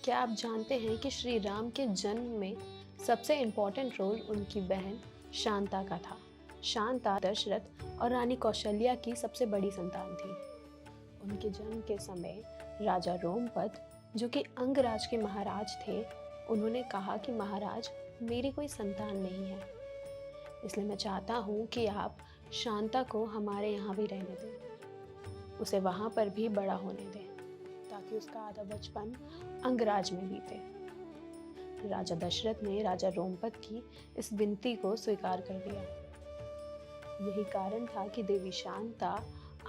क्या आप जानते हैं कि श्री राम के जन्म में सबसे इम्पोर्टेंट रोल उनकी बहन शांता का था। शांता दशरथ और रानी कौशल्या की सबसे बड़ी संतान थी। उनके जन्म के समय राजा रोमपद, जो कि अंगराज के महाराज थे, उन्होंने कहा कि महाराज, मेरी कोई संतान नहीं है, इसलिए मैं चाहता हूँ कि आप शांता को हमारे यहाँ भी रहने दें, उसे वहाँ पर भी बड़ा होने दें, ताकि उसका आधा बचपन अंगराज में बीते। राजा दशरथ ने राजा रोमपद की इस विनती को स्वीकार कर लिया। यही कारण था कि देवी शांता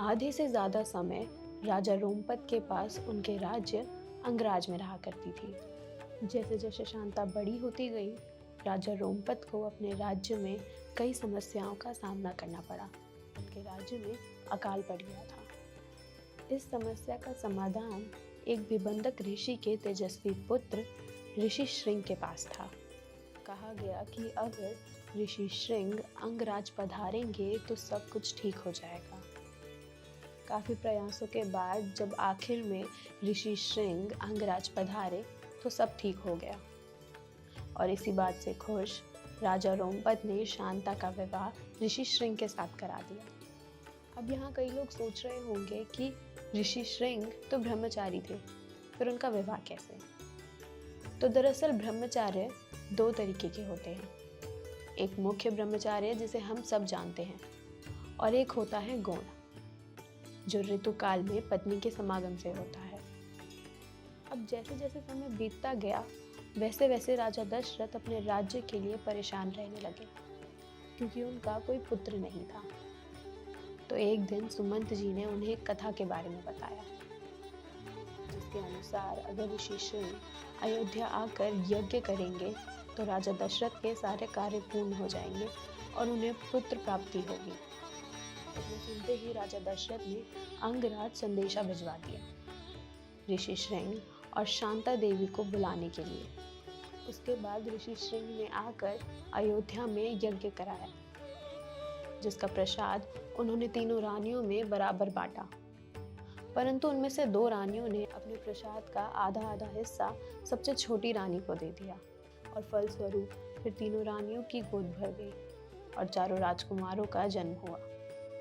आधे से ज्यादा समय राजा रोमपद के पास उनके राज्य अंगराज में रहा करती थी। जैसे जैसे शांता बड़ी होती गई, राजा रोमपद को अपने राज्य में कई समस्याओं का सामना करना पड़ा। उनके राज्य में अकाल पड़ गया था। इस समस्या का समाधान एक विबंधक ऋषि के तेजस्वी पुत्र ऋषि श्रृंग के पास था। कहा गया कि अगर ऋषि श्रृंग अंगराज पधारेंगे तो सब कुछ ठीक हो जाएगा। काफी प्रयासों के बाद जब आखिर में ऋषि श्रृंग अंगराज पधारे तो सब ठीक हो गया। और इसी बात से खुश राजा रोमपद ने शांता का विवाह ऋषि श्रृंग के साथ करा दिया। अब यहाँ कई लोग सोच रहे होंगे कि ऋषि श्रृंग तो ब्रह्मचारी थे, फिर उनका विवाह कैसे? तो दरअसल ब्रह्मचार्य दो तरीके के होते हैं। एक मुख्य ब्रह्मचार्य जिसे हम सब जानते हैं, और एक होता है गौण, जो ऋतुकाल में पत्नी के समागम से होता है। अब जैसे जैसे समय बीतता गया, वैसे वैसे राजा दशरथ अपने राज्य के लिए परेशान रहने लगे, क्योंकि उनका कोई पुत्र नहीं था। तो एक दिन सुमंत जी ने उन्हें एक कथा के बारे में बताया, जिसके अनुसार अगर ऋषि श्रृंग अयोध्या आकर यज्ञ करेंगे तो राजा दशरथ के सारे कार्य पूर्ण हो जाएंगे और उन्हें पुत्र प्राप्ति होगी। इतना सुनते ही राजा दशरथ ने अंगराज संदेशा भिजवा दिया ऋषि श्रृंग और शांता देवी को बुलाने के लिए। उसके बाद ऋषि श्रृंग ने आकर अयोध्या में यज्ञ कराया, जिसका प्रसाद उन्होंने तीनों रानियों में बराबर बांटा। परंतु उनमें से दो रानियों ने अपने प्रसाद का आधा आधा हिस्सा सबसे छोटी रानी को दे दिया, और फलस्वरूप फिर तीनों रानियों की गोद भर गई और चारों राजकुमारों का जन्म हुआ।